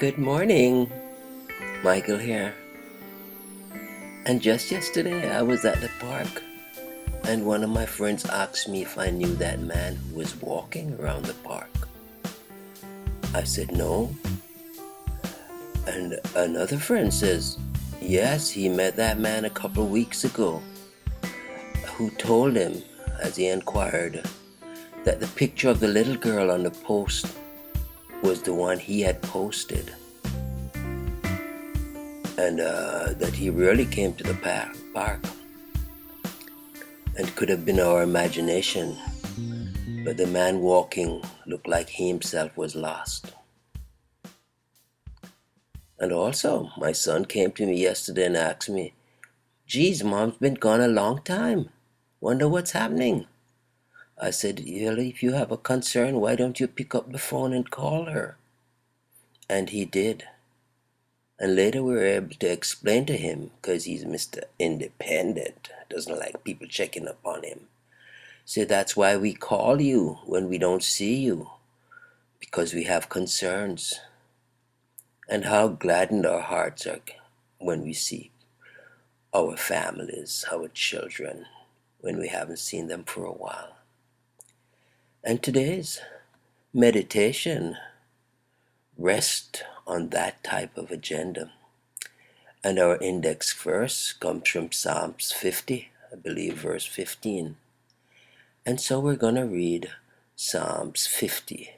Good morning, Michael here. And just yesterday I was at the park and one of my friends asked me if I knew that man who was walking around the park. I said no. And another friend says, yes, he met that man a couple of weeks ago, who told him, as he inquired, that the picture of the little girl on the post was the one he had posted. And that he really came to the park and could have been our imagination, but the man walking looked like he himself was lost. And also, my son came to me yesterday and asked me, geez, Mom's been gone a long time. Wonder what's happening? I said, really, if you have a concern, why don't you pick up the phone and call her? And he did. And later we were able to explain to him, because he's Mr. Independent, doesn't like people checking up on him. So that's why we call you when we don't see you, because we have concerns. And how gladdened our hearts are when we see our families, our children, when we haven't seen them for a while. And today's meditation rests on that type of agenda. And our index verse comes from Psalms 50, I believe, verse 15. And so we're going to read Psalms 50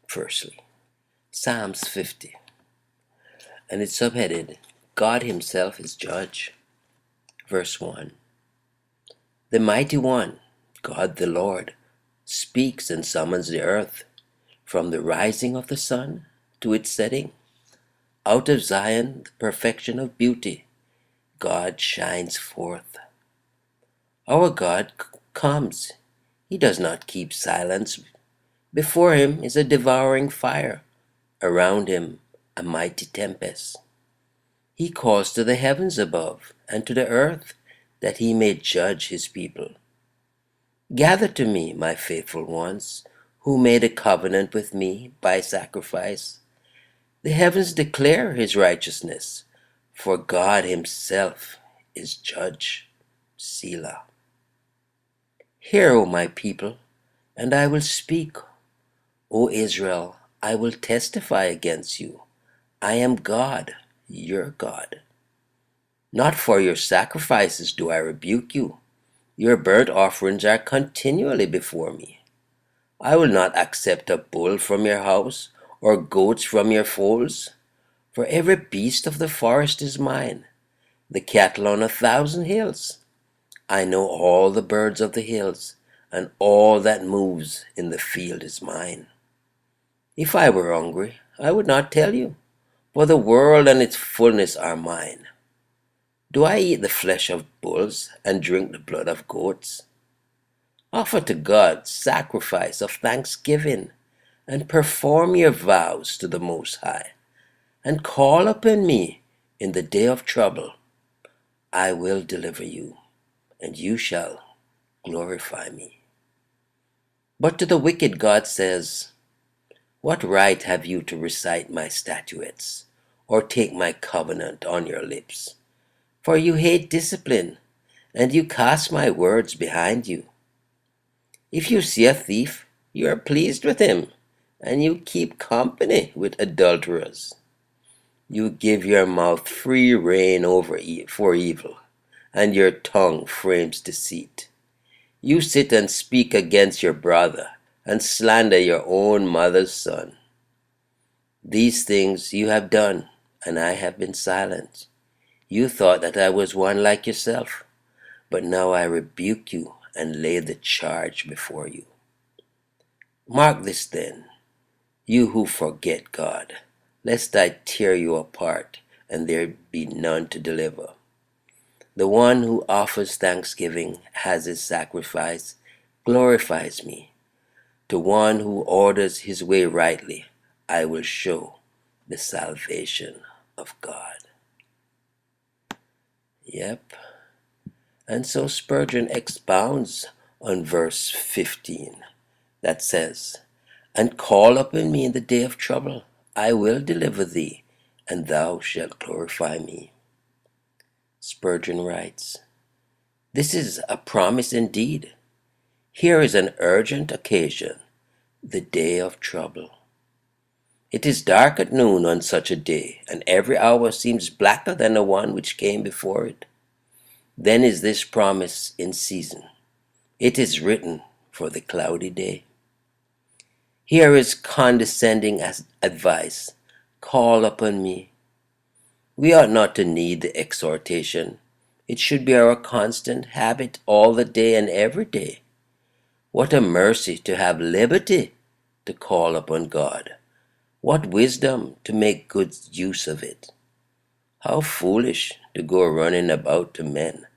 firstly. Psalms 50. And it's subheaded, God Himself is Judge. Verse 1. The Mighty One, God the Lord, speaks and summons the earth from the rising of the sun to its setting. Out of Zion, the perfection of beauty, God shines forth. Our God comes. He does not keep silence. Before Him is a devouring fire. Around Him, a mighty tempest. He calls to the heavens above and to the earth that He may judge His people. Gather to me, my faithful ones, who made a covenant with me by sacrifice. The heavens declare His righteousness, for God Himself is judge. Selah. Hear, O my people, and I will speak. O Israel, I will testify against you. I am God, your God. Not for your sacrifices do I rebuke you. Your burnt offerings are continually before me. I will not accept a bull from your house or goats from your folds. For every beast of the forest is mine, the cattle on 1,000 hills. I know all the birds of the hills, and all that moves in the field is mine. If I were hungry, I would not tell you, for the world and its fullness are mine. Do I eat the flesh of bulls and drink the blood of goats? Offer to God sacrifice of thanksgiving, and perform your vows to the Most High, and call upon me in the day of trouble. I will deliver you, and you shall glorify me. But to the wicked God says, what right have you to recite my statutes, or take my covenant on your lips? For you hate discipline, and you cast my words behind you. If you see a thief, you are pleased with him, and you keep company with adulterers. You give your mouth free rein for evil, and your tongue frames deceit. You sit and speak against your brother, and slander your own mother's son. These things you have done, and I have been silent. You thought that I was one like yourself, but now I rebuke you and lay the charge before you. Mark this then, you who forget God, lest I tear you apart and there be none to deliver. The one who offers thanksgiving has his sacrifice, glorifies me. To one who orders his way rightly, I will show the salvation of God. Yep. And so Spurgeon expounds on verse 15 that says, and call upon me in the day of trouble. I will deliver thee, and thou shalt glorify me. Spurgeon writes, "This is a promise indeed. Here is an urgent occasion, the day of trouble. It is dark at noon on such a day, and every hour seems blacker than the one which came before it. Then is this promise in season. It is written for the cloudy day. Here is condescending advice. Call upon me." We ought not to need the exhortation. It should be our constant habit all the day and every day. What a mercy to have liberty to call upon God. What wisdom to make good use of it. How foolish to go running about to men.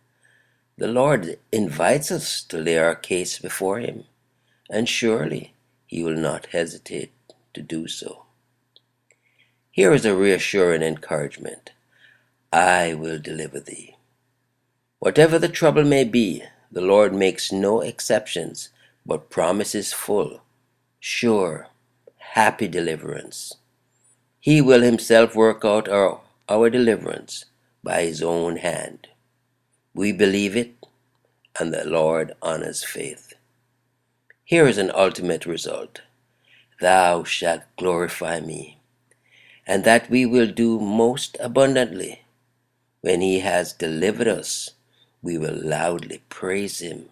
The Lord invites us to lay our case before Him, and surely He will not hesitate to do so. Here is a reassuring encouragement. I will deliver thee. Whatever the trouble may be, the Lord makes no exceptions, but promises full, sure, happy deliverance. He will Himself work out our deliverance by His own hand. We believe it, and the Lord honors faith. Here is an ultimate result. Thou shalt glorify me, and that we will do most abundantly. When He has delivered us, we will loudly praise Him.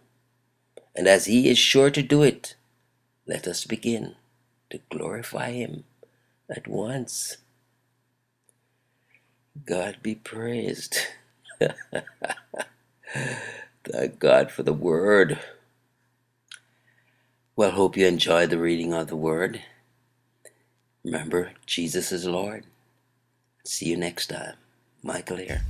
And as He is sure to do it, let us begin to glorify Him at once. God be praised. Thank God for the Word. Well, hope you enjoyed the reading of the Word. Remember, Jesus is Lord. See you next time. Michael here.